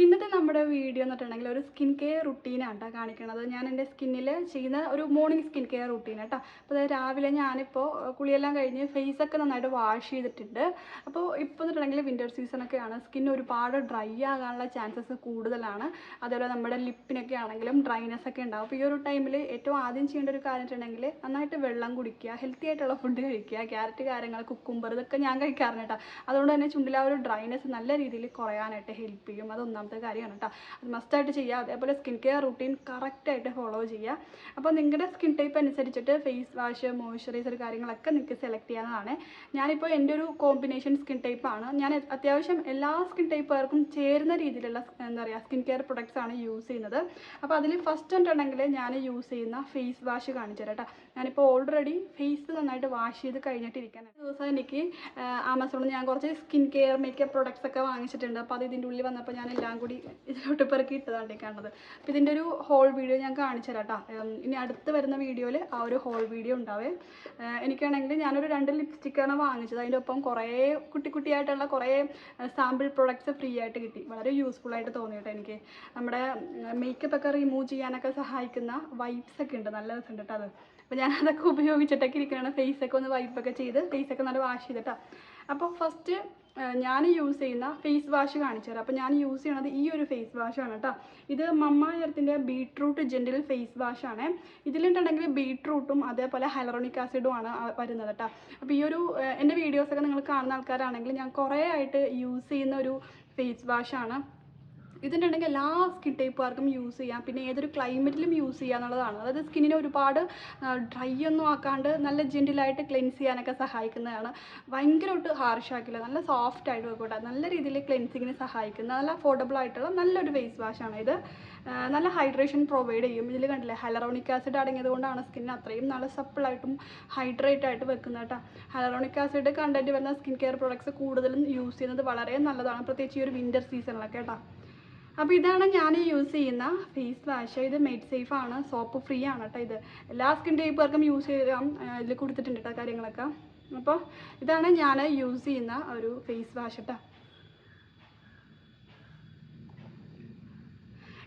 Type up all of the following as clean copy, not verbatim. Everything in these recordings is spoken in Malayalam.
ഇന്നത്തെ നമ്മുടെ വീഡിയോ എന്ന് പറഞ്ഞിട്ടുണ്ടെങ്കിൽ ഒരു സ്കിൻ കെയർ റുട്ടീനാണ് കേട്ടോ കാണിക്കണത്. ഞാൻ എൻ്റെ സ്കിന്നിൽ ചെയ്യുന്ന ഒരു മോർണിംഗ് സ്കിൻ കെയർ റുട്ടീൻ കേട്ടോ. അപ്പോൾ അതായത് രാവിലെ ഞാനിപ്പോൾ കുളിയെല്ലാം കഴിഞ്ഞ് ഫേസൊക്കെ നന്നായിട്ട് വാഷ് ചെയ്തിട്ടുണ്ട്. അപ്പോൾ ഇപ്പോൾ എന്ന് പറഞ്ഞിട്ടുണ്ടെങ്കിൽ വിൻ്റർ സീസണൊക്കെയാണ്, സ്കിൻ ഒരുപാട് ഡ്രൈ ആകാനുള്ള ചാൻസസ് കൂടുതലാണ്. അതേപോലെ നമ്മുടെ ലിപ്പിനൊക്കെ ആണെങ്കിലും ഡ്രൈനെസ് ഒക്കെ ഉണ്ടാവും. അപ്പോൾ ഈ ഒരു ടൈമിൽ ഏറ്റവും ആദ്യം ചെയ്യേണ്ട ഒരു കാര്യം വെച്ചിട്ടുണ്ടെങ്കിൽ നന്നായിട്ട് വെള്ളം കുടിക്കുക, ഹെൽത്തി ആയിട്ടുള്ള ഫുഡ് കഴിക്കുക, ക്യാരറ്റ് കാര്യങ്ങൾ കുക്കുംബർ ഇതൊക്കെ ഞാൻ കഴിക്കാറുണ്ട് കേട്ടോ. അതുകൊണ്ട് തന്നെ ചുണ്ടിലെ ആ ഒരു ഡ്രൈനെസ് നല്ല രീതിയിൽ കുറയാനായിട്ട് ഹെൽപ്പ് ചെയ്യും. അതൊന്നാമത്തെ കാര്യമാണ് കേട്ടോ. അത് മസ്റ്റായിട്ട് ചെയ്യുക. അതേപോലെ സ്കിൻ കെയർ റുട്ടീൻ കറക്റ്റായിട്ട് ഫോളോ ചെയ്യുക. അപ്പോൾ നിങ്ങളുടെ സ്കിൻ ടൈപ്പ് അനുസരിച്ചിട്ട് ഫേസ് വാഷ്, മോയ്സ്ചറൈസർ കാര്യങ്ങളൊക്കെ നിങ്ങൾക്ക് സെലക്ട് ചെയ്യാവുന്നതാണ്. ഞാനിപ്പോൾ എൻ്റെ ഒരു കോമ്പിനേഷൻ സ്കിൻ ടൈപ്പാണ്. ഞാൻ അത്യാവശ്യം എല്ലാ സ്കിൻ ടൈപ്പുകാർക്കും ചേരുന്ന രീതിയിലുള്ള എന്താ പറയുക സ്കിൻ കെയർ പ്രൊഡക്ട്സ് ആണ് യൂസ് ചെയ്യുന്നത്. അപ്പോൾ അതിൽ ഫസ്റ്റ് ഉണ്ടെങ്കിൽ ഞാൻ യൂസ് ചെയ്യുന്ന ഫേസ് വാഷ് കാണിച്ചു തരാം കേട്ടോ. ഞാനിപ്പോൾ ഓൾറെഡി ഫേസ് നന്നായിട്ട് വാഷ് ചെയ്ത് കഴിഞ്ഞിട്ടിരിക്കുകയാണ്. ദിവസം എനിക്ക് ആമസോണിൽ ഞാൻ കുറച്ച് സ്കിൻ കെയർ മേക്കപ്പ് പ്രൊഡക്ട്സ് ഒക്കെ വാങ്ങിച്ചിട്ടുണ്ട്. അപ്പോൾ അത് ഇതിൻ്റെ ഉള്ളിൽ വന്നപ്പോൾ ഞാൻ എല്ലാം കൂടി ഇതിലോട്ട് പെറുക്കി ഇട്ടതാണ് കാണുന്നത്. അപ്പോൾ ഇതിൻ്റെ ഒരു ഹോൾ വീഡിയോ ഞാൻ കാണിച്ചു തരാം കേട്ടോ. ഇനി അടുത്ത് വരുന്ന വീഡിയോയിൽ ആ ഒരു ഹോൾ വീഡിയോ ഉണ്ടാവേ. എനിക്കാണെങ്കിൽ ഞാനൊരു 2 ലിപ്സ്റ്റിക്കാണ് വാങ്ങിച്ചത്. അതിൻ്റെ ഒപ്പം കുറേ കുട്ടിയായിട്ടുള്ള കുറേ സാമ്പിൾ പ്രൊഡക്ട്സ് ഫ്രീ ആയിട്ട് കിട്ടി. വളരെ യൂസ്ഫുൾ ആയിട്ട് തോന്നി കേട്ടോ എനിക്ക്. നമ്മുടെ മേക്കപ്പ് ഒക്കെ റിമൂവ് ചെയ്യാനൊക്കെ സഹായിക്കുന്ന വൈപ്സ് ഒക്കെ ഉണ്ട്, നല്ല രസമുണ്ട് കേട്ടോ അത്. അപ്പോൾ ഞാൻ അതൊക്കെ ഉപയോഗിച്ചിട്ടൊക്കെ ഇരിക്കുകയാണ്. ഫേസൊക്കെ ഒന്ന് വൈപ്പൊക്കെ ചെയ്ത് ഫേസൊക്കെ നല്ല വാഷ് ചെയ്തിട്ടാണ്. അപ്പോൾ ഫസ്റ്റ് ഞാൻ യൂസ് ചെയ്യുന്ന ഫേസ് വാഷ് കാണിച്ചു തരാം. അപ്പോൾ ഞാൻ യൂസ് ചെയ്യണത് ഈ ഒരു ഫേസ് വാഷാണ് കേട്ടോ. ഇത് മമ്മ എർത്തിൻ്റെ ബീട്രൂട്ട് ജെൻറ്റിൽ ഫേസ് വാഷാണ്. ഇതിലുണ്ടെങ്കിൽ ബീട്രൂട്ടും അതേപോലെ ഹൈലറോണിക് ആസിഡും ആണ് വരുന്നത് കേട്ടോ. അപ്പോൾ ഈ ഒരു എൻ്റെ വീഡിയോസൊക്കെ നിങ്ങൾ കാണുന്ന ആൾക്കാരാണെങ്കിൽ ഞാൻ കുറേ ആയിട്ട് യൂസ് ചെയ്യുന്ന ഒരു ഫേസ് വാഷാണ്. ഇതിട്ടുണ്ടെങ്കിൽ എല്ലാ സ്കിൻ ടൈപ്പുകാർക്കും യൂസ് ചെയ്യാം, പിന്നെ ഏതൊരു ക്ലൈമറ്റിലും യൂസ് ചെയ്യുക എന്നുള്ളതാണ്. അതായത് സ്കിന്നിനെ ഒരുപാട് ഡ്രൈ ഒന്നും ആക്കാണ്ട് നല്ല ജെൻറ്റിലായിട്ട് ക്ലെൻസ് ചെയ്യാനൊക്കെ സഹായിക്കുന്നതാണ്. ഭയങ്കരമായിട്ട് ഹാർഷാക്കില്ല, നല്ല സോഫ്റ്റ് ആയിട്ട് വെക്കട്ടെ, നല്ല രീതിയിൽ ക്ലെൻസിങ്ങിന് സഹായിക്കുന്ന നല്ല അഫോർഡബിൾ ആയിട്ടുള്ള നല്ലൊരു ഫേസ് വാഷാണ് ഇത്. നല്ല ഹൈഡ്രേഷൻ പ്രൊവൈഡ് ചെയ്യും. ഇതിൽ കണ്ടില്ലേ ഹൈലറോണിക് ആസിഡ് അടങ്ങിയത് കൊണ്ടാണ് സ്കിന്നിന് അത്രയും നല്ല സപ്പിളായിട്ടും ഹൈഡ്രേറ്റ് ആയിട്ട് വെക്കുന്നത് കേട്ടോ. ഹൈലറോണിക് ആസിഡ് കണ്ടന്റ് വരുന്ന സ്കിൻ കെയർ പ്രൊഡക്ട്സ് കൂടുതലും യൂസ് ചെയ്യുന്നത് വളരെ നല്ലതാണ്, പ്രത്യേകിച്ച് ഈ ഒരു വിൻ്റർ സീസണിലൊക്കെ കേട്ടോ. അപ്പോൾ ഇതാണ് ഞാൻ യൂസ് ചെയ്യുന്ന ഫേസ് വാഷ്. ഇത് മെയ്ഡ് സേഫ് ആണ്, സോപ്പ് ഫ്രീ ആണ് കേട്ടോ. ഇത് എല്ലാ സ്കിൻ ടൈപ്പുകാർക്കും യൂസ് ചെയ്യാം, ഇതിൽ കൊടുത്തിട്ടുണ്ട് കേട്ടോ കാര്യങ്ങളൊക്കെ. അപ്പോൾ ഇതാണ് ഞാൻ യൂസ് ചെയ്യുന്ന ഒരു ഫേസ് വാഷ് കേട്ടോ.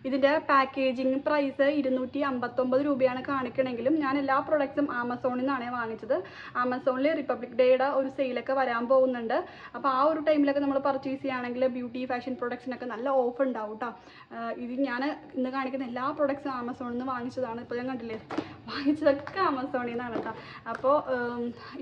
ഇതിൻ്റെ പാക്കേജിങ് പ്രൈസ് 259 രൂപയാണ് കാണിക്കണമെങ്കിലും ഞാൻ എല്ലാ പ്രൊഡക്ട്സും ആമസോണിൽ നിന്നാണ് വാങ്ങിച്ചത്. ആമസോണിൽ റിപ്പബ്ലിക് ഡേയുടെ ഒരു സെയിലൊക്കെ വരാൻ പോകുന്നുണ്ട്. അപ്പോൾ ആ ഒരു ടൈമിലൊക്കെ നമ്മൾ പർച്ചേസ് ചെയ്യുകയാണെങ്കിൽ ബ്യൂട്ടി ഫാഷൻ പ്രൊഡക്ട്സിനൊക്കെ നല്ല ഓഫർ ഉണ്ടാവും കേട്ടോ. ഇത് ഞാൻ ഇന്ന് കാണിക്കുന്ന എല്ലാ പ്രൊഡക്ട്സും ആമസോണിൽ നിന്ന് വാങ്ങിച്ചതാണ്. ഇപ്പോൾ ഞാൻ കണ്ടില്ലേ വാങ്ങിച്ചതൊക്കെ ആമസോണിൽ നിന്നാണ് കേട്ടോ. അപ്പോൾ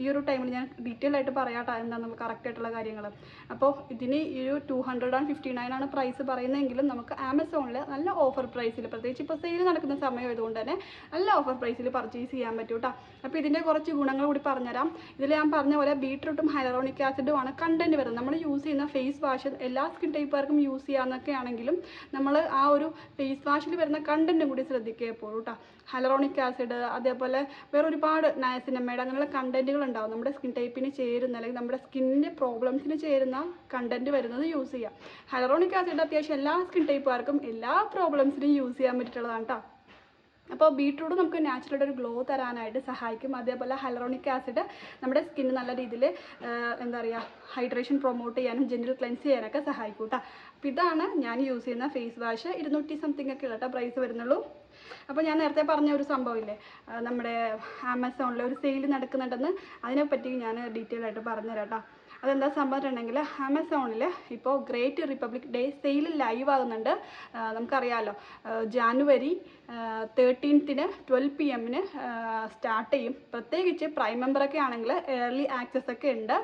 ഈ ഒരു ടൈമിൽ ഞാൻ ഡീറ്റെയിൽ ആയിട്ട് പറയാം കേട്ടോ എന്താണ് നമുക്ക് കറക്റ്റായിട്ടുള്ള കാര്യങ്ങൾ. അപ്പോൾ ഇതിന് ഈ ഒരു 259 ആണ് പ്രൈസ് പറയുന്നതെങ്കിലും നമുക്ക് ആമസോണിൽ നല്ല ഓഫർ പ്രൈസിൽ, പ്രത്യേകിച്ച് ഇപ്പോൾ സെയിൽ നടക്കുന്ന സമയം ആയതുകൊണ്ട് തന്നെ നല്ല ഓഫർ പ്രൈസിൽ പർച്ചേസ് ചെയ്യാൻ പറ്റും കേട്ടോ. അപ്പോൾ ഇതിൻ്റെ കുറച്ച് ഗുണങ്ങൾ കൂടി പറഞ്ഞുതരാം. ഇതിൽ ഞാൻ പറഞ്ഞ പോലെ ബീട്രൂട്ടും ഹൈലറോണിക് ആസിഡും ആണ് കണ്ടന്റ് വരുന്നത്. നമ്മൾ യൂസ് ചെയ്യുന്ന ഫേസ് വാഷ് എല്ലാ സ്കിൻ ടൈപ്പുകാർക്കും യൂസ് ചെയ്യാമെന്നൊക്കെ ആണെങ്കിലും നമ്മൾ ആ ഒരു ഫേസ് വാഷിൽ വരുന്ന കണ്ടന്റും കൂടി ശ്രദ്ധിക്കുക എപ്പോഴും കേട്ടോ. ഹൈലറോണിക് ആസിഡ് അതേപോലെ വേറെ ഒരുപാട് നയസിനമൈഡ് അങ്ങനെയുള്ള കണ്ടന്റുകൾ ഉണ്ടാവും. നമ്മുടെ സ്കിൻ ടൈപ്പിന് ചേരുന്ന അല്ലെങ്കിൽ നമ്മുടെ സ്കിന്നിൻ്റെ പ്രോബ്ലംസിന് ചേരുന്ന കണ്ടന്റ് വരുന്നത് യൂസ് ചെയ്യാം. ഹൈലറോണിക് ആസിഡ് അത്യാവശ്യം എല്ലാ സ്കിൻ ടൈപ്പുകാർക്കും എല്ലാ പ്രോബ്ലംസിനും യൂസ് ചെയ്യാൻ പറ്റിയിട്ടുള്ളതാണ് കേട്ടോ. അപ്പോൾ ബീട്രൂട്ട് നമുക്ക് നാച്ചുറൽ ഒരു ഗ്ലോ തരാനായിട്ട് സഹായിക്കും. അതേപോലെ ഹൈലറോണിക് ആസിഡ് നമ്മുടെ സ്കിന്ന് നല്ല രീതിയിൽ എന്താ പറയുക ഹൈഡ്രേഷൻ പ്രൊമോട്ട് ചെയ്യാനും ജെൻറ്റിൽ ക്ലെൻസ് ചെയ്യാനൊക്കെ സഹായിക്കും കേട്ടോ. അപ്പോൾ ഇതാണ് ഞാൻ യൂസ് ചെയ്യുന്ന ഫേസ് വാഷ്. 200 സംതിങ് ഒക്കെ കേട്ടോ പ്രൈസ് വരുന്നുള്ളൂ. അപ്പോൾ ഞാൻ നേരത്തെ പറഞ്ഞ ഒരു സംഭവമില്ലേ നമ്മുടെ ആമസോണിൽ ഒരു സെയിൽ നടക്കുന്നുണ്ടെന്ന്, അതിനെപ്പറ്റി ഞാൻ ഡീറ്റെയിൽ ആയിട്ട് പറഞ്ഞുതരാം കേട്ടോ. അതെന്താ സംഭവിച്ചിട്ടുണ്ടെങ്കിൽ ആമസോണിൽ ഇപ്പോൾ great republic day sale live ആകുന്നുണ്ട്. നമുക്കറിയാമല്ലോ ജാനുവരി 13-ന് 12 PM സ്റ്റാർട്ട് ചെയ്യും. പ്രത്യേകിച്ച് പ്രൈം മെമ്പറൊക്കെ ആണെങ്കിൽ ഏർലി ആക്സസ് ഒക്കെ ഉണ്ട്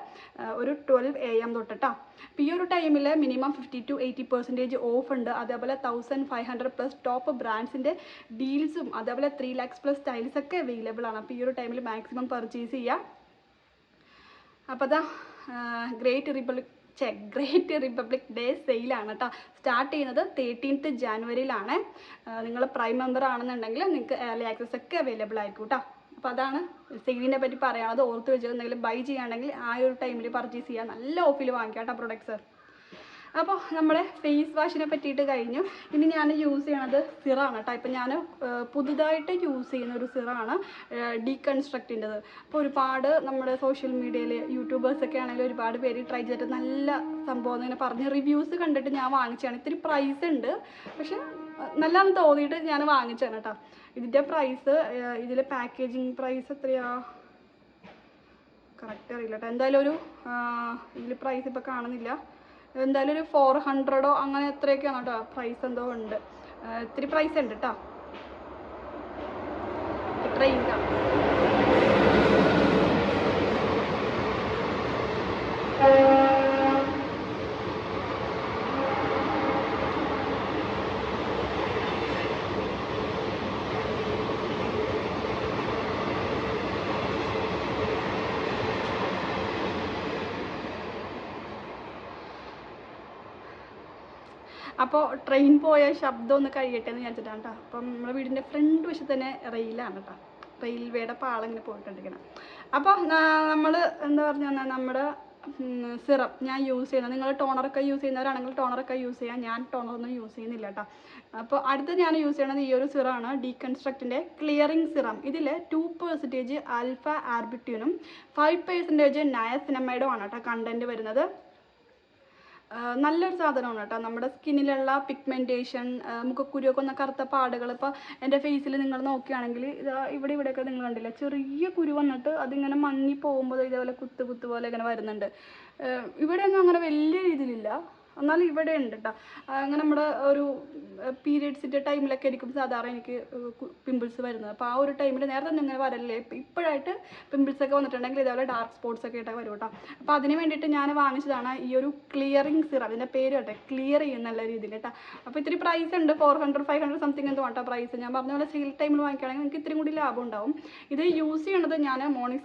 ഒരു 12 AM തൊട്ടിട്ടോ. അപ്പോൾ ഈ ഒരു ടൈമിൽ മിനിമം 50 to 80% ഓഫ് ഉണ്ട്. അതേപോലെ 1500+ ടോപ്പ് ബ്രാൻഡ്സിൻ്റെ ഡീൽസും അതേപോലെ 3 lakhs+ സ്റ്റൈൽസ് ഒക്കെ അവൈലബിൾ ആണ്. അപ്പോൾ ഈ ഒരു ടൈമിൽ മാക്സിമം പർച്ചേസ് ചെയ്യുക. അപ്പോൾ അതാ ഗ്രേറ്റ് റിപ്പബ്ലിക് ഡേ സെയിലാണ് കേട്ടോ. സ്റ്റാർട്ട് ചെയ്യുന്നത് 13th ജാനുവരിയിലാണ്. നിങ്ങൾ പ്രൈം മെമ്പർ ആണെന്നുണ്ടെങ്കിൽ നിങ്ങൾക്ക് ഏർലി ആക്സസ് ഒക്കെ അവൈലബിൾ ആയിരിക്കും കേട്ടോ. അപ്പോൾ അതാണ് സെയിലിനെ പറ്റി പറയാനുള്ളത്. ഓർത്ത് വെച്ചത് എന്തെങ്കിലും ബൈ ചെയ്യുകയാണെങ്കിൽ ആ ഒരു ടൈമിൽ പർച്ചേസ് ചെയ്യുക, നല്ല ഓഫിൽ വാങ്ങിക്കാം കേട്ടോ പ്രൊഡക്ട്സ്. അപ്പോൾ നമ്മുടെ ഫേസ് വാഷിനെ പറ്റിയിട്ട് കഴിഞ്ഞു. ഇനി ഞാൻ യൂസ് ചെയ്യണത് സിറാണ് കേട്ടോ. ഇപ്പം ഞാൻ പുതുതായിട്ട് യൂസ് ചെയ്യുന്ന ഒരു സിറാണ് ഡീകൺസ്ട്രക്റ്റിൻ്റെത്. അപ്പോൾ ഒരുപാട് നമ്മുടെ സോഷ്യൽ മീഡിയയിൽ യൂട്യൂബേഴ്സൊക്കെ ആണെങ്കിലും ഒരുപാട് പേര് ട്രൈ ചെയ്തിട്ട് നല്ല സംഭവം ഇങ്ങനെ പറഞ്ഞ് റിവ്യൂസ് കണ്ടിട്ട് ഞാൻ വാങ്ങിച്ചതാണ്. ഇത്തിരി പ്രൈസ് ഉണ്ട്, പക്ഷെ നല്ലതെന്ന് തോന്നിയിട്ട് ഞാൻ വാങ്ങിച്ചതാണ് കേട്ടോ. ഇതിൻ്റെ പ്രൈസ്, ഇതിൽ പാക്കേജിങ് പ്രൈസ് എത്രയാ കറക്റ്റ് അറിയില്ല കേട്ടോ. എന്തായാലും ഒരു ഇതിൽ പ്രൈസ് ഇപ്പോൾ കാണുന്നില്ല. എന്തായാലും ഒരു 400 അങ്ങനെ എത്രയൊക്കെയാണ് കേട്ടോ. പ്രൈസ് എന്തോ ഉണ്ട്, ഇത്തിരി പ്രൈസ് ഉണ്ട് കേട്ടോ. ട്രെയിനിലാണ് അപ്പോൾ ട്രെയിൻ പോയ ശബ്ദം ഒന്ന് കഴിയട്ടെ എന്ന് വിചാരിച്ചിട്ടാണ് കേട്ടോ. അപ്പം നമ്മുടെ വീടിൻ്റെ ഫ്രണ്ട് വശത്ത് തന്നെ റെയിലാണ് കേട്ടോ. റെയിൽവേയുടെ പാളങ്ങനെ പോയിക്കൊണ്ടിരിക്കണം. അപ്പോൾ നമ്മൾ എന്താ പറഞ്ഞാൽ നമ്മുടെ സിറം ഞാൻ യൂസ് ചെയ്യുന്നത്, നിങ്ങൾ ടോണറൊക്കെ യൂസ് ചെയ്യുന്നവരാണെങ്കിൽ ടോണറൊക്കെ യൂസ് ചെയ്യാം. ഞാൻ ടോണറൊന്നും യൂസ് ചെയ്യുന്നില്ല കേട്ടോ. അപ്പോൾ അടുത്ത് ഞാൻ യൂസ് ചെയ്യണത് ഈ ഒരു സിറാണ്, ഡീകൺസ്ട്രക്റ്റിൻ്റെ ക്ലിയറിങ് സിറം. ഇതിൽ 2% ആൽഫ ആർബിറ്റ്യൂനും 5% നയസിനമൈഡും ആണ് കേട്ടോ കണ്ടൻറ്റ് വരുന്നത്. നല്ലൊരു സാധനമാണ് കേട്ടോ. നമ്മുടെ സ്കിന്നിലുള്ള പിഗ്മെൻറ്റേഷൻ, മുഖക്കുരുവൊക്കെ ഒന്ന് കറുത്ത പാടുകൾ, ഇപ്പോൾ എൻ്റെ ഫേസിൽ നിങ്ങൾ നോക്കുകയാണെങ്കിൽ ഇതാ ഇവിടെയൊക്കെ നിങ്ങൾ കണ്ടില്ല, ചെറിയ കുരു വന്നിട്ട് അതിങ്ങനെ മങ്ങി പോകുമ്പോൾ ഇതേപോലെ കുത്ത് പോലെ ഇങ്ങനെ വരുന്നുണ്ട്. ഇവിടെയൊന്നും അങ്ങനെ വലിയ രീതിയിലില്ല, എന്നാലും ഇവിടെ ഉണ്ട് കേട്ടോ. അങ്ങനെ നമ്മുടെ ഒരു പീരിയഡ്സിൻ്റെ ടൈമിലൊക്കെ ആയിരിക്കും സാധാരണ എനിക്ക് പിമ്പിൾസ് വരുന്നത്. അപ്പോൾ ആ ഒരു ടൈമിൽ നേരത്തെ ഒന്നും ഇങ്ങനെ വരല്ലേ, ഇപ്പോഴായിട്ട് പിമ്പിൾസൊക്കെ വന്നിട്ടുണ്ടെങ്കിൽ ഇതേപോലെ ഡാർക്ക് സ്പോട്ട്സ് ഒക്കെ ആയിട്ട് വരും കേട്ടോ. അപ്പോൾ അതിന് വേണ്ടിയിട്ട് ഞാൻ വാങ്ങിച്ചതാണ് ഈ ഒരു ക്ലിയറിങ് സിറം. അതിൻ്റെ പേര് കേട്ടോ, ക്ലിയർ ചെയ്യുന്നുള്ള രീതിയിൽ കേട്ടോ. അപ്പോൾ ഇത്തിരി പ്രൈസ് ഉണ്ട്, 400-500 സംതിങ് എന്തോ കേട്ടോ പ്രൈസ്. ഞാൻ പറഞ്ഞ പോലെ സെയിൽ ടൈമിൽ വാങ്ങിക്കുകയാണെങ്കിൽ നിങ്ങൾക്ക് ഇത്തിരി കൂടി ലാഭം ഉണ്ടാവും. ഇത് യൂസ് ചെയ്യണത് ഞാൻ മോർണിംഗ്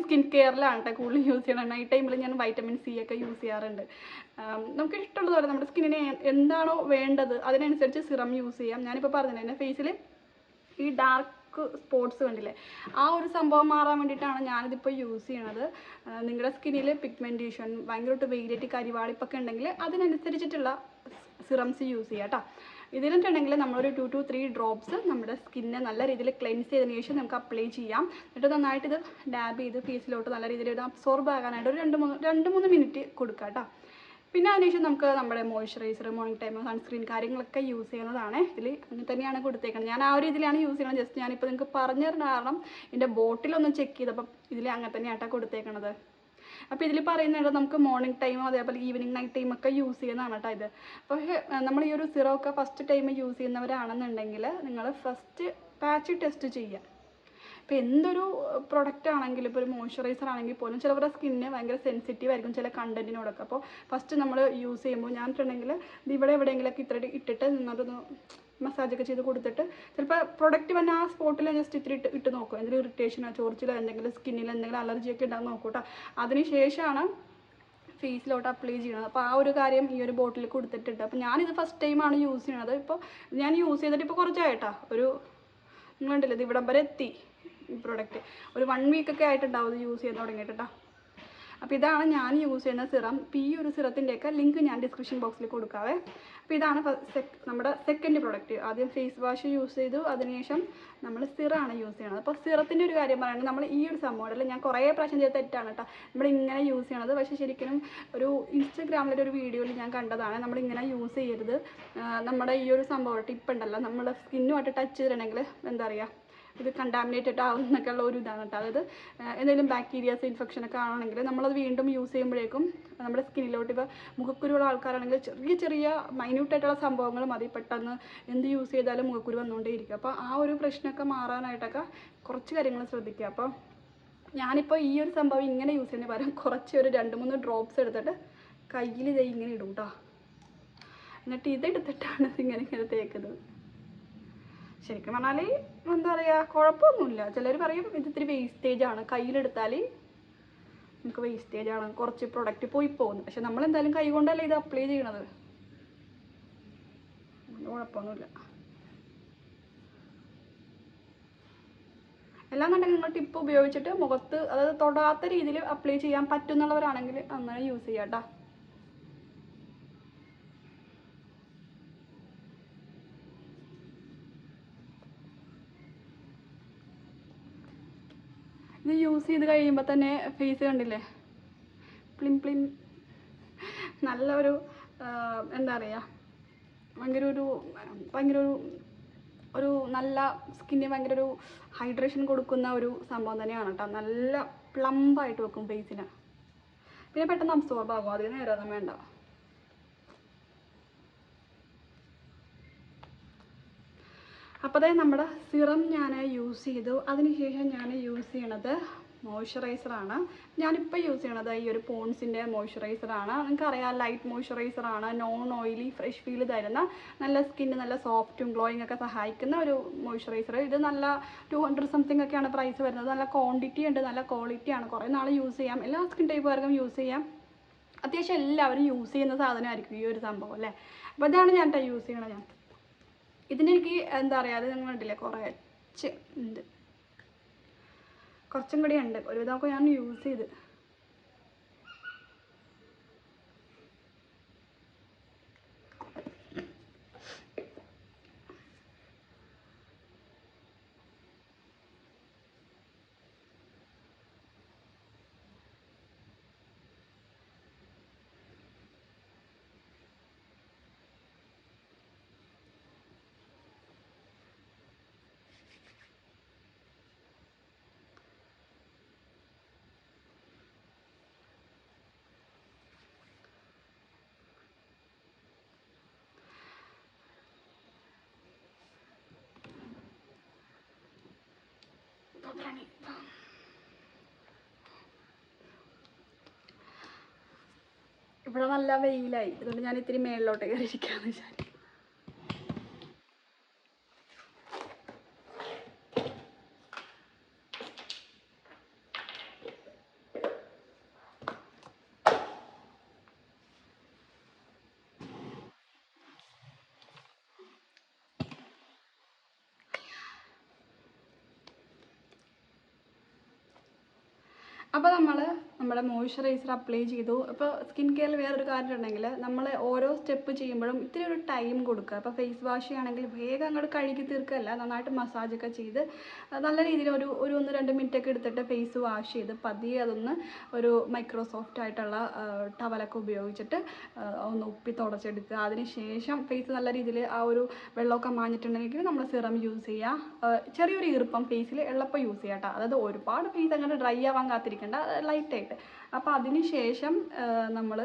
സ്കിൻ കെയറിലാണ് കേട്ടോ കൂടുതൽ യൂസ് ചെയ്യണം. നൈറ്റ് ടൈമിൽ ഞാൻ വൈറ്റമിൻ സി ഒക്കെ യൂസ് ചെയ്യാറുണ്ട്. നമുക്ക് ഇഷ്ടമുള്ളതുപോലെ നമ്മുടെ സ്കിന്നിന് എന്താണോ വേണ്ടത് അതിനനുസരിച്ച് സിറം യൂസ് ചെയ്യാം. ഞാനിപ്പോൾ പറഞ്ഞില്ലേ, എൻ്റെ ഫേസിൽ ഈ ഡാർക്ക് സ്പോട്ട്സ് കണ്ടില്ലേ, ആ ഒരു സംഭവം മാറാൻ വേണ്ടിയിട്ടാണ് ഞാനിതിപ്പോൾ യൂസ് ചെയ്യണത്. നിങ്ങളുടെ സ്കിന്നിൽ പിഗ്മെൻറ്റേഷൻ, ഭയങ്കരമായിട്ട് വെയിലേറ്റ് കരിവാളിപ്പൊക്കെ ഉണ്ടെങ്കിൽ അതിനനുസരിച്ചിട്ടുള്ള സിറംസ് യൂസ് ചെയ്യാം കേട്ടോ. ഇതിലിട്ടുണ്ടെങ്കിൽ നമ്മളൊരു 2 to 3 ഡ്രോപ്സ് നമ്മുടെ സ്കിന്നെ നല്ല രീതിയിൽ ക്ലെൻസ് ചെയ്തതിന് ശേഷം നമുക്ക് അപ്ലൈ ചെയ്യാം. എന്നിട്ട് നന്നായിട്ട് ഇത് ഡാബ് ചെയ്ത് ഫേസിലോട്ട് നല്ല രീതിയിൽ ഇത് അബ്സോർബ് ആകാനായിട്ട് ഒരു 2-3 മിനിറ്റ് കൊടുക്കാം കേട്ടോ. പിന്നെ അതിനുശേഷം നമുക്ക് നമ്മുടെ മോയ്സ്ചറൈസർ, മോർണിംഗ് ടൈം സൺസ്ക്രീൻ കാര്യങ്ങളൊക്കെ യൂസ് ചെയ്യുന്നതാണ്. ഇതിൽ അങ്ങനെ തന്നെയാണ് കൊടുത്തേക്കുന്നത്. ഞാൻ ആ ഒരു രീതിയിലാണ് യൂസ് ചെയ്യുന്നത്. ജസ്റ്റ് ഞാനിപ്പോൾ നിങ്ങൾക്ക് പറഞ്ഞു തരുന്ന കാരണം എൻ്റെ ബോട്ടിലൊന്ന് ചെക്ക് ചെയ്തപ്പം ഇതിൽ അങ്ങനെ തന്നെയായിട്ടാണ് കൊടുത്തേക്കണത്. അപ്പോൾ ഇതിൽ പറയുന്നത് നമുക്ക് മോർണിംഗ് ടൈമും അതേപോലെ ഈവനിങ് നൈറ്റ് ടൈമൊക്കെ യൂസ് ചെയ്യുന്നതാണ് കേട്ടോ ഇത്. അപ്പോൾ നമ്മൾ ഈ ഒരു സിറമൊക്കെ ഫസ്റ്റ് ടൈം യൂസ് ചെയ്യുന്നവരാണെന്നുണ്ടെങ്കിൽ നിങ്ങൾ ഫസ്റ്റ് പാച്ച് ടെസ്റ്റ് ചെയ്യുക. ഇപ്പോൾ എന്തൊരു പ്രൊഡക്റ്റ് ആണെങ്കിലും, ഇപ്പോൾ ഒരു മോയ്സ്ചറൈസർ ആണെങ്കിൽ പോലും ചിലവരുടെ സ്കിന്നിന് ഭയങ്കര സെൻസിറ്റീവ് ആയിരിക്കും ചില കണ്ടൻറ്റിനോടൊക്കെ. അപ്പോൾ ഫസ്റ്റ് നമ്മൾ യൂസ് ചെയ്യുമ്പോൾ ഞാനിട്ടുണ്ടെങ്കിൽ ഇവിടെ എവിടെയെങ്കിലുമൊക്കെ ഇത്ര ഇട്ടിട്ട് നിന്നതൊന്ന് മസാജൊക്കെ ചെയ്ത് കൊടുത്തിട്ട് ചിലപ്പോൾ പ്രൊഡക്റ്റ് വന്ന ആ സ്പോട്ടിൽ ജസ്റ്റ് ഇത്തിരി ഇട്ട് നോക്കും. എന്തെങ്കിലും ഇറിറ്റേഷനോ ചോർച്ചിലോ എന്തെങ്കിലും സ്കിന്നിൽ എന്തെങ്കിലും അലർജിയൊക്കെ ഉണ്ടാകും നോക്കൂ കേട്ടോ. അതിന് ശേഷമാണ് ഫേസിലോട്ട് അപ്ലൈ ചെയ്യണത്. അപ്പോൾ ആ ഒരു കാര്യം ഈ ഒരു ബോട്ടിൽ കൊടുത്തിട്ടുണ്ട്. അപ്പോൾ ഞാനിത് ഫസ്റ്റ് ടൈമാണ് യൂസ് ചെയ്യണത്. ഇപ്പോൾ ഞാൻ യൂസ് ചെയ്തിട്ട് ഇപ്പോൾ കുറച്ചായിട്ടാ, ഒരു നിങ്ങളുണ്ടല്ലോ ഇത് ഇവിടം വരെ എത്തി ഈ പ്രൊഡക്റ്റ്. ഒരു 1 വീക്കൊക്കെ ആയിട്ടുണ്ടാവും ഇത് യൂസ് ചെയ്യാൻ തുടങ്ങിയിട്ടാ. അപ്പോൾ ഇതാണ് ഞാൻ യൂസ് ചെയ്യുന്ന സിറം. അപ്പോൾ ഈ ഒരു സിറത്തിൻ്റെയൊക്കെ ലിങ്ക് ഞാൻ ഡിസ്ക്രിപ്ഷൻ ബോക്സിൽ കൊടുക്കാവേ. അപ്പോൾ ഇതാണ് നമ്മുടെ സെക്കൻഡ് പ്രൊഡക്റ്റ്. ആദ്യം ഫേസ് വാഷ് യൂസ് ചെയ്തു, അതിനുശേഷം നമ്മൾ സിറാണ് യൂസ് ചെയ്യണത്. അപ്പോൾ സിറത്തിൻ്റെ ഒരു കാര്യം പറയുകയാണെങ്കിൽ നമ്മൾ ഈ ഒരു സംഭവം ഞാൻ കുറേ പ്രാവശ്യം ചെയ്ത തെറ്റാണ് കേട്ടോ നമ്മളിങ്ങനെ യൂസ് ചെയ്യണത്. പക്ഷേ ശരിക്കും ഒരു ഇൻസ്റ്റഗ്രാമിലൊരു ഒരു വീഡിയോയിൽ ഞാൻ കണ്ടതാണ് നമ്മളിങ്ങനെ യൂസ് ചെയ്യരുത്. നമ്മുടെ ഈ ഒരു സംഭവം ടിപ്പുണ്ടല്ലോ, നമ്മുടെ സ്കിന്നുമായിട്ട് ടച്ച് ചെയ്തിട്ടുണ്ടെങ്കിൽ എന്താ പറയുക, ഇത് കണ്ടാമിനേറ്റഡ് ആവും എന്നൊക്കെയുള്ള ഒരു ഇതാണ് കേട്ടോ. അതായത് എന്തെങ്കിലും ബാക്ടീരിയാസ് ഇൻഫെക്ഷനൊക്കെ ആണെങ്കിൽ നമ്മളത് വീണ്ടും യൂസ് ചെയ്യുമ്പോഴേക്കും നമ്മുടെ സ്കിന്നിലോട്ട്, ഇപ്പോൾ മുഖക്കുരുള്ള ആൾക്കാരാണെങ്കിൽ ചെറിയ മൈന്യൂട്ടായിട്ടുള്ള സംഭവങ്ങൾ മതി, പെട്ടെന്ന് എന്ത് യൂസ് ചെയ്താലും മുഖക്കുരു വന്നുകൊണ്ടേയിരിക്കും. അപ്പോൾ ആ ഒരു പ്രശ്നമൊക്കെ മാറാനായിട്ടൊക്കെ കുറച്ച് കാര്യങ്ങൾ ശ്രദ്ധിക്കുക. അപ്പോൾ ഞാനിപ്പോൾ ഈ ഒരു സംഭവം ഇങ്ങനെ യൂസ് ചെയ്യുന്ന പകരം കുറച്ച് ഒരു 2-3 ഡ്രോപ്സ് എടുത്തിട്ട് കയ്യിൽ ഇതേ ഇങ്ങനെ ഇടും കേട്ടോ. എന്നിട്ട് ഇതെടുത്തിട്ടാണ് ഇങ്ങനെ തേക്കുന്നത്. ശരിക്കും പറഞ്ഞാൽ എന്താ പറയുക, കുഴപ്പമൊന്നുമില്ല. ചിലർ പറയും ഇത് ഇത്തിരി വേസ്റ്റേജാണ്, കയ്യിലെടുത്താൽ നമുക്ക് വേസ്റ്റേജാണ്, കുറച്ച് പ്രൊഡക്റ്റ് പോയി പോകുന്നു. പക്ഷെ നമ്മളെന്തായാലും കൈ കൊണ്ടല്ലേ ഇത് അപ്ലൈ ചെയ്യണത്, കുഴപ്പമൊന്നുമില്ല. എല്ലാന്നുണ്ടെങ്കിൽ നിങ്ങൾ ടിപ്പ് ഉപയോഗിച്ചിട്ട് മുഖത്ത്, അതായത് തൊടാത്ത രീതിയിൽ അപ്ലൈ ചെയ്യാൻ പറ്റുന്നുള്ളവരാണെങ്കിൽ അങ്ങനെ യൂസ് ചെയ്യാം കേട്ടോ. ഇത് യൂസ് ചെയ്ത് കഴിയുമ്പോൾ തന്നെ ഫേസ് കണ്ടില്ലേ, പ്ലിം പ്ലിം, നല്ല ഒരു എന്താ പറയുക, ഭയങ്കര ഒരു നല്ല സ്കിന്നിന് ഭയങ്കര ഒരു ഹൈഡ്രേഷൻ കൊടുക്കുന്ന ഒരു സംഭവം തന്നെയാണ് കേട്ടോ. നല്ല പ്ലംബായിട്ട് വെക്കും ഫേസിന്. പിന്നെ പെട്ടെന്ന് അബ്സോർബ് ആകും, അധികം നേരമൊന്നും വേണ്ട. അപ്പോൾ അതായത് നമ്മുടെ സിറം ഞാൻ യൂസ് ചെയ്തു. അതിനുശേഷം ഞാൻ യൂസ് ചെയ്യണത് മോയ്സ്ചറൈസറാണ്. ഞാനിപ്പോൾ യൂസ് ചെയ്യണത് ഈ ഒരു പോൺസിൻ്റെ മോയ്സ്ചറൈസറാണ്. നിങ്ങൾക്കറിയാം, ലൈറ്റ് മോയ്സ്ചറൈസറാണ്, നോൺ ഓയിലി, ഫ്രഷ് ഫീൽ തരുന്ന, നല്ല സ്കിന്ന് നല്ല സോഫ്റ്റും ഗ്ലോയിങ് ഒക്കെ സഹായിക്കുന്ന ഒരു മോയ്സ്ചറൈസർ. ഇത് നല്ല 200 സംതിങ് ഒക്കെയാണ് പ്രൈസ് വരുന്നത്. നല്ല ക്വാണ്ടിറ്റി ഉണ്ട്, നല്ല ക്വാളിറ്റിയാണ്, കുറേ നാൾ യൂസ് ചെയ്യാം, എല്ലാ സ്കിൻ ടൈപ്പുകാർക്കും യൂസ് ചെയ്യാം. അത്യാവശ്യം എല്ലാവരും യൂസ് ചെയ്യുന്ന സാധനമായിരിക്കും ഈ ഒരു സംഭവം അല്ലേ. അപ്പോൾ ഇതാണ് ഞാൻ യൂസ് ചെയ്യണത്. ഇതിനെനിക്ക് എന്താ പറയുക, അത് നിങ്ങൾ കണ്ടില്ലേ, കുറച്ച് ഉണ്ട്, കുറച്ചും കൂടി ഉണ്ട്, ഒരുവിധമൊക്കെ ഞാൻ യൂസ് ചെയ്ത്. ഇവിടെ നല്ല വെയിലായി, അതുകൊണ്ട് ഞാൻ ഇത്തിരി മേളിലോട്ട് കയറിയിരിക്കാന്ന് വിചാരിച്ചു. അപ്പോൾ നമ്മുടെ മോയ്സ്ചറൈസർ അപ്ലൈ ചെയ്തു. അപ്പോൾ സ്കിൻ കെയറിൽ വേറൊരു കാര്യം ഉണ്ടെങ്കിൽ, നമ്മൾ ഓരോ സ്റ്റെപ്പ് ചെയ്യുമ്പോഴും ഇത്തിരി ഒരു ടൈം കൊടുക്കുക. അപ്പോൾ ഫേസ് വാഷ് ചെയ്യുകയാണെങ്കിൽ വേഗം അങ്ങോട്ട് കഴുകി തീർക്കുകയല്ല, നന്നായിട്ട് മസാജൊക്കെ ചെയ്ത് നല്ല രീതിയിൽ ഒരു 1-2 മിനിറ്റൊക്കെ എടുത്തിട്ട് ഫേസ് വാഷ് ചെയ്ത് പതിയെ അതൊന്ന് ഒരു മൈക്രോസോഫ്റ്റ് ആയിട്ടുള്ള ടവലൊക്കെ ഉപയോഗിച്ചിട്ട് ഒന്ന് ഉപ്പി തുടച്ചെടുക്കുക. അതിനുശേഷം ഫേസ് നല്ല രീതിയിൽ ആ ഒരു വെള്ളമൊക്കെ മാഞ്ഞിട്ടുണ്ടെങ്കിൽ നമ്മൾ സിറം യൂസ് ചെയ്യുക. ചെറിയൊരു ഈർപ്പം ഫേസിൽ എളുപ്പം യൂസ് ചെയ്യാം കേട്ടോ. അതായത് ഒരുപാട് ഫേസ് അങ്ങനെ ഡ്രൈ ആവാൻ കാത്തിരിക്കേണ്ട, ലൈറ്റായിട്ട്. അപ്പോൾ അതിനുശേഷം നമ്മൾ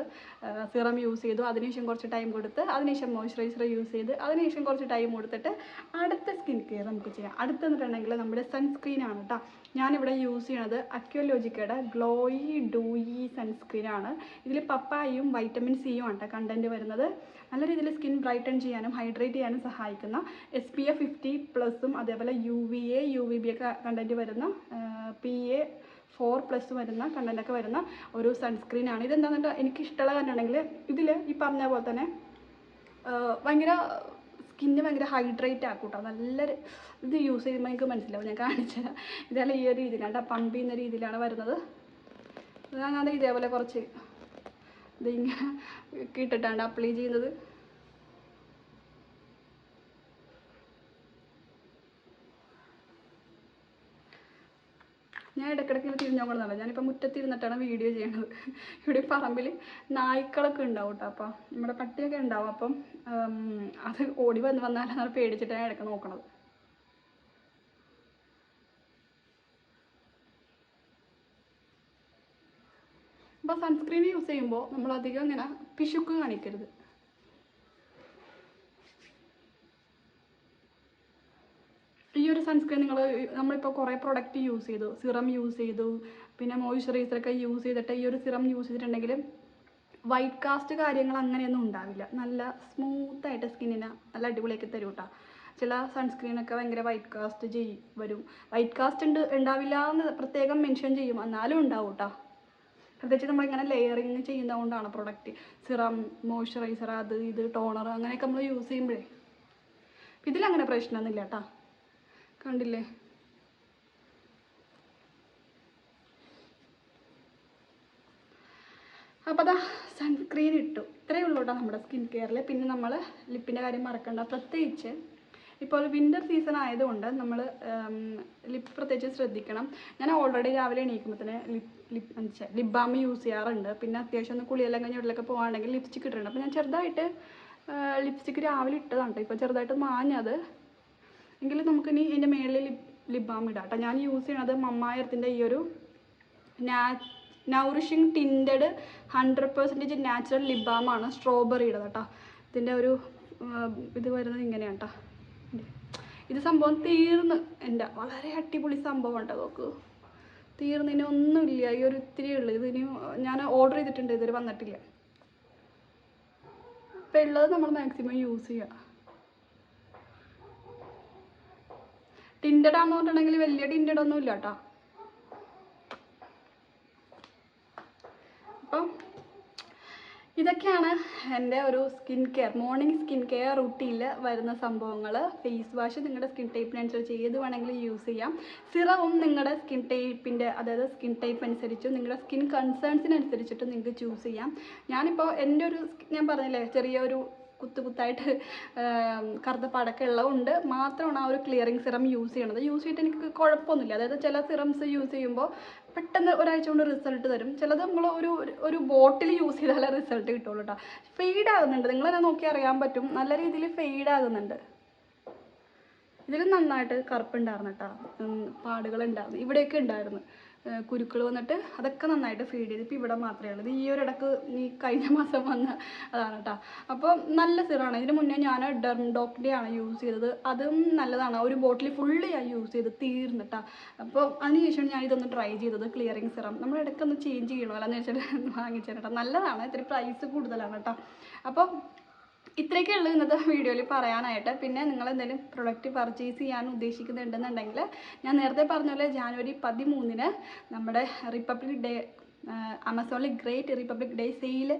സിറം യൂസ് ചെയ്തു. അതിനുശേഷം കുറച്ച് ടൈം കൊടുത്ത്, അതിനുശേഷം മോയ്സ്ചറൈസർ യൂസ് ചെയ്ത്, അതിനുശേഷം കുറച്ച് ടൈം കൊടുത്തിട്ട് അടുത്ത സ്കിൻ കെയർ നമുക്ക് ചെയ്യാം. അടുത്തെന്നിട്ടുണ്ടെങ്കിൽ നമ്മുടെ സൺസ്ക്രീനാണ് കേട്ടോ. ഞാനിവിടെ യൂസ് ചെയ്യണത് അക്വലോജിക്കയുടെ ഗ്ലോയി ഡൂയി സൺസ്ക്രീനാണ്. ഇതിൽ പപ്പായയും വൈറ്റമിൻ സിയും ആണ് കേട്ടോ കണ്ടൻറ്റ് വരുന്നത്. നല്ല രീതിയിൽ സ്കിൻ ബ്രൈറ്റൻ ചെയ്യാനും ഹൈഡ്രേറ്റ് ചെയ്യാനും സഹായിക്കുന്ന SPF 50+ഉം അതേപോലെ UVA UVB ഒക്കെ കണ്ടൻറ്റ് വരുന്ന PA4+ വരുന്ന കണ്ടൻറ്റൊക്കെ വരുന്ന ഒരു സൺസ്ക്രീനാണ്. ഇതെന്താണെന്ന് എനിക്കിഷ്ടമുള്ള കണ്ടുണ്ടെങ്കിൽ ഇതിൽ ഈ പറഞ്ഞ പോലെ തന്നെ ഭയങ്കര സ്കിന്ന് ഭയങ്കര ഹൈഡ്രേറ്റ് ആക്കും കേട്ടോ. നല്ലൊരു ഇത് യൂസ് ചെയ്യുമ്പോൾ എനിക്ക് മനസ്സിലാവും, ഞാൻ കാണിച്ചു തരാം. ഇതെല്ലാം ഈ ഒരു രീതിയിലാണ് പമ്പ് ചെയ്യുന്ന രീതിയിലാണ് വരുന്നത്. ഞാൻ ഇതേപോലെ കുറച്ച് ഇതിങ്ങനെ ഇട്ടിട്ടാണ് അപ്ലൈ ചെയ്യുന്നത്. ഞാൻ ഇടയ്ക്കിടയ്ക്ക് തിരിഞ്ഞോക്കണമെന്നല്ല, ഞാനിപ്പോൾ മുറ്റത്തിരുന്നിട്ടാണ് വീഡിയോ ചെയ്യണത്. ഇവിടെ പറമ്പിൽ നായ്ക്കളൊക്കെ ഉണ്ടാവും കേട്ടോ. അപ്പം നമ്മുടെ പട്ടിയൊക്കെ ഉണ്ടാവും. അപ്പം അത് ഓടി വന്നാലാണ് പേടിച്ചിട്ടാണ് ഇടയ്ക്ക് നോക്കണത്. അപ്പോൾ സൺസ്ക്രീൻ യൂസ് ചെയ്യുമ്പോൾ നമ്മളധികം ഇങ്ങനെ പിശുക്ക് കാണിക്കരുത്. ഈ ഒരു സൺസ്ക്രീൻ നമ്മളിപ്പോൾ കുറേ പ്രൊഡക്റ്റ് യൂസ് ചെയ്തു, സിറം യൂസ് ചെയ്തു, പിന്നെ മോയ്സ്ചറൈസറൊക്കെ യൂസ് ചെയ്തിട്ട് ഈ ഒരു സിറം യൂസ് ചെയ്തിട്ടുണ്ടെങ്കിൽ വൈറ്റ് കാസ്റ്റ് കാര്യങ്ങൾ അങ്ങനെയൊന്നും ഉണ്ടാവില്ല. നല്ല സ്മൂത്തായിട്ട് സ്കിന്നിന് നല്ല അടിപൊളിയാക്കി തരും കേട്ടോ. ചില സൺസ്ക്രീനൊക്കെ ഭയങ്കര വൈറ്റ് കാസ്റ്റ് വരും. വൈറ്റ് കാസ്റ്റ് ഉണ്ടാവില്ല എന്ന് പ്രത്യേകം മെൻഷൻ ചെയ്യും, എന്നാലും ഉണ്ടാവും കേട്ടോ. പ്രത്യേകിച്ച് നമ്മളിങ്ങനെ ലെയറിങ് ചെയ്യുന്നതുകൊണ്ടാണ് പ്രൊഡക്റ്റ്, സിറം, മോയ്സ്ചറൈസർ, അത് ഇത് ടോണർ അങ്ങനെയൊക്കെ നമ്മൾ യൂസ് ചെയ്യുമ്പോഴേ. ഇതിലങ്ങനെ പ്രശ്നമൊന്നുമില്ല കേട്ടോ. കണ്ടില്ലേ, അപ്പോൾ അതാ സൺസ്ക്രീൻ ഇട്ടു. ഇത്രയേ ഉള്ളൂ കേട്ടോ നമ്മുടെ സ്കിൻ കെയറിൽ. പിന്നെ നമ്മൾ ലിപ്പിൻ്റെ കാര്യം മറക്കണ്ട. പ്രത്യേകിച്ച് ഇപ്പോൾ വിൻ്റർ സീസൺ ആയതുകൊണ്ട് നമ്മൾ ലിപ്പ് പ്രത്യേകിച്ച് ശ്രദ്ധിക്കണം. ഞാൻ ഓൾറെഡി രാവിലെ എണീക്കുമ്പോൾ തന്നെ ലിപ് ബാം യൂസ് ചെയ്യാറുണ്ട്. പിന്നെ അത്യാവശ്യം ഒന്ന് കുളിയെല്ലാം കഴിഞ്ഞ് വീട്ടിലൊക്കെ പോകുകയാണെങ്കിൽ ലിപ്സ്റ്റിക് ഇട്ടിട്ടുണ്ട്. അപ്പോൾ ഞാൻ ചെറുതായിട്ട് ലിപ്സ്റ്റിക്ക് രാവിലെ ഇട്ടതാണ് കേട്ടോ. ഇപ്പോൾ ചെറുതായിട്ട് മാഞ്ഞത് എങ്കിലും നമുക്കിനി ഇതിൻ്റെ മേളിൽ ലിപ് ബാം ഇടാം കേട്ടോ. ഞാൻ യൂസ് ചെയ്യണത് മമ്മ എർത്തിൻ്റെ ഈ ഒരു നൗറിഷിങ് ടിൻറ്റഡ് 100% നാച്ചുറൽ ലിപ് ബാമാണ്, സ്ട്രോബെറിയുടെ കേട്ടോ. ഇതിൻ്റെ ഒരു ഇത് വരുന്നത് ഇങ്ങനെയാണ് കേട്ടോ. ഇത് സംഭവം തീർന്ന് എൻ്റെ വളരെ അടിപൊളി സംഭവം ഉണ്ടോ നോക്കൂ. തീർന്നതിന് ഒന്നുമില്ല, ഈ ഒരു ഇത്തിരി ഉള്ളു. ഇതിന് ഞാൻ ഓർഡർ ചെയ്തിട്ടുണ്ട്, ഇതുവരെ വന്നിട്ടില്ല. ഇപ്പം ഉള്ളത് നമ്മൾ മാക്സിമം യൂസ് ചെയ്യുക. ടിൻറ്റഡ് ആണെന്ന് പറഞ്ഞിട്ടുണ്ടെങ്കിൽ വലിയ ടിൻറ്റഡ് ഒന്നും ഇല്ല കേട്ടോ. അപ്പം ഇതൊക്കെയാണ് എൻ്റെ ഒരു മോർണിംഗ് സ്കിൻ കെയർ റൂട്ടീനിൽ വരുന്ന സംഭവങ്ങൾ. ഫേസ് വാഷ് നിങ്ങളുടെ സ്കിൻ ടൈപ്പിനനുസരിച്ച് ഏത് വേണമെങ്കിലും യൂസ് ചെയ്യാം. സിറവും നിങ്ങളുടെ സ്കിൻ ടൈപ്പിൻ്റെ, അതായത് സ്കിൻ ടൈപ്പ് അനുസരിച്ചും നിങ്ങളുടെ സ്കിൻ കൺസേൺസിനനുസരിച്ചിട്ട് നിങ്ങൾക്ക് ചൂസ് ചെയ്യാം. ഞാനിപ്പോൾ എൻ്റെ ഒരു ഞാൻ പറഞ്ഞില്ലേ ചെറിയൊരു കുത്തായിട്ട് കറുത്ത പടക്കം ഉള്ളതുകൊണ്ട് മാത്രമാണ് ആ ഒരു ക്ലിയറിങ് സിറം യൂസ് ചെയ്യണത്. യൂസ് ചെയ്തിട്ട് എനിക്ക് കുഴപ്പമൊന്നുമില്ല. അതായത് ചില സിറംസ് യൂസ് ചെയ്യുമ്പോൾ പെട്ടെന്ന് ഒരാഴ്ച കൊണ്ട് റിസൾട്ട് തരും. ചിലത് നമ്മൾ ഒരു ബോട്ടിൽ യൂസ് ചെയ്താലേ റിസൾട്ട് കിട്ടുള്ളൂ കേട്ടോ. ഫെയ്ഡ് ആകുന്നുണ്ട്, നിങ്ങളെന്നെ നോക്കി അറിയാൻ പറ്റും, നല്ല രീതിയിൽ ഫെയ്ഡ് ആകുന്നുണ്ട്. ഇതിൽ നന്നായിട്ട് കറുപ്പുണ്ടായിരുന്നു കേട്ടോ, പാടുകളുണ്ടായിരുന്നു, ഇവിടെയൊക്കെ ഉണ്ടായിരുന്നു കുരുക്കൾ വന്നിട്ട്, അതൊക്കെ നന്നായിട്ട് ഫീഡ് ചെയ്ത്. ഇപ്പോൾ ഇവിടെ മാത്രമേ ഉള്ളൂ. ഈ ഒരു ഇടക്ക് ഈ കഴിഞ്ഞ മാസം വന്ന അതാണ് കേട്ടോ. അപ്പോൾ നല്ല സിറാണ്. ഇതിന് മുന്നേ ഞാൻ ഡെർമഡോക്കിൻ്റെയാണ് യൂസ് ചെയ്തത്. അതും നല്ലതാണ്. ഒരു ബോട്ടിൽ ഫുള്ള് ഞാൻ യൂസ് ചെയ്ത് തീർന്നിട്ടാ. അപ്പോൾ അതിനുശേഷമാണ് ഞാൻ ഇതൊന്ന് ട്രൈ ചെയ്തത്, ക്ലിയറിങ് സിറം. നമ്മൾ ഇടയ്ക്കൊന്ന് ചേഞ്ച് ചെയ്യണമല്ലോ എന്ന് വെച്ചിട്ട് വാങ്ങിച്ചാൽ കേട്ടോ. നല്ലതാണ്, ഇത്തിരി പ്രൈസ് കൂടുതലാണ് കേട്ടോ. അപ്പോൾ ഇത്രയൊക്കെ ഉള്ളൂ ഇന്നത്തെ വീഡിയോയിൽ പറയാനായിട്ട്. പിന്നെ നിങ്ങൾ എന്തെങ്കിലും പ്രൊഡക്റ്റ് പർച്ചേസ് ചെയ്യാൻ ഉദ്ദേശിക്കുന്നുണ്ടെന്നുണ്ടെങ്കിൽ ഞാൻ നേരത്തെ പറഞ്ഞ പോലെ ജാനുവരി 13 നമ്മുടെ റിപ്പബ്ലിക് ഡേ ആമസോണിൽ great republic day sale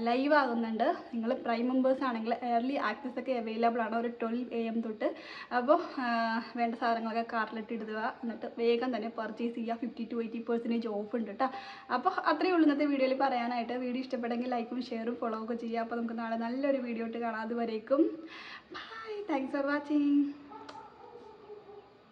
live ആകുന്നുണ്ട്. നിങ്ങൾ പ്രൈം മെമ്പേഴ്സ് ആണെങ്കിൽ ഏർലി ആക്സസ് ഒക്കെ അവൈലബിൾ ആണ്, ഒരു 12 AM തൊട്ട്. അപ്പോൾ വേണ്ട സാധനങ്ങളൊക്കെ കാർട്ടിലിട്ട് ഇടുക, എന്നിട്ട് വേഗം തന്നെ പർച്ചേസ് ചെയ്യുക. 50 to 80% ഓഫ് ഉണ്ട് കേട്ടോ. അപ്പോൾ അത്രയേ ഉള്ളൂ ഇന്നത്തെ വീഡിയോയിൽ പറയാനായിട്ട്. വീഡിയോ ഇഷ്ടപ്പെട്ടെങ്കിൽ ലൈക്കും ഷെയറും ഫോളോ ഒക്കെ ചെയ്യുക. അപ്പോൾ നമുക്ക് നാളെ നല്ലൊരു വീഡിയോ ഇട്ട് കാണാം. അതുവരേക്കും ബൈ, താങ്ക്സ് ഫോർ വാച്ചിങ്.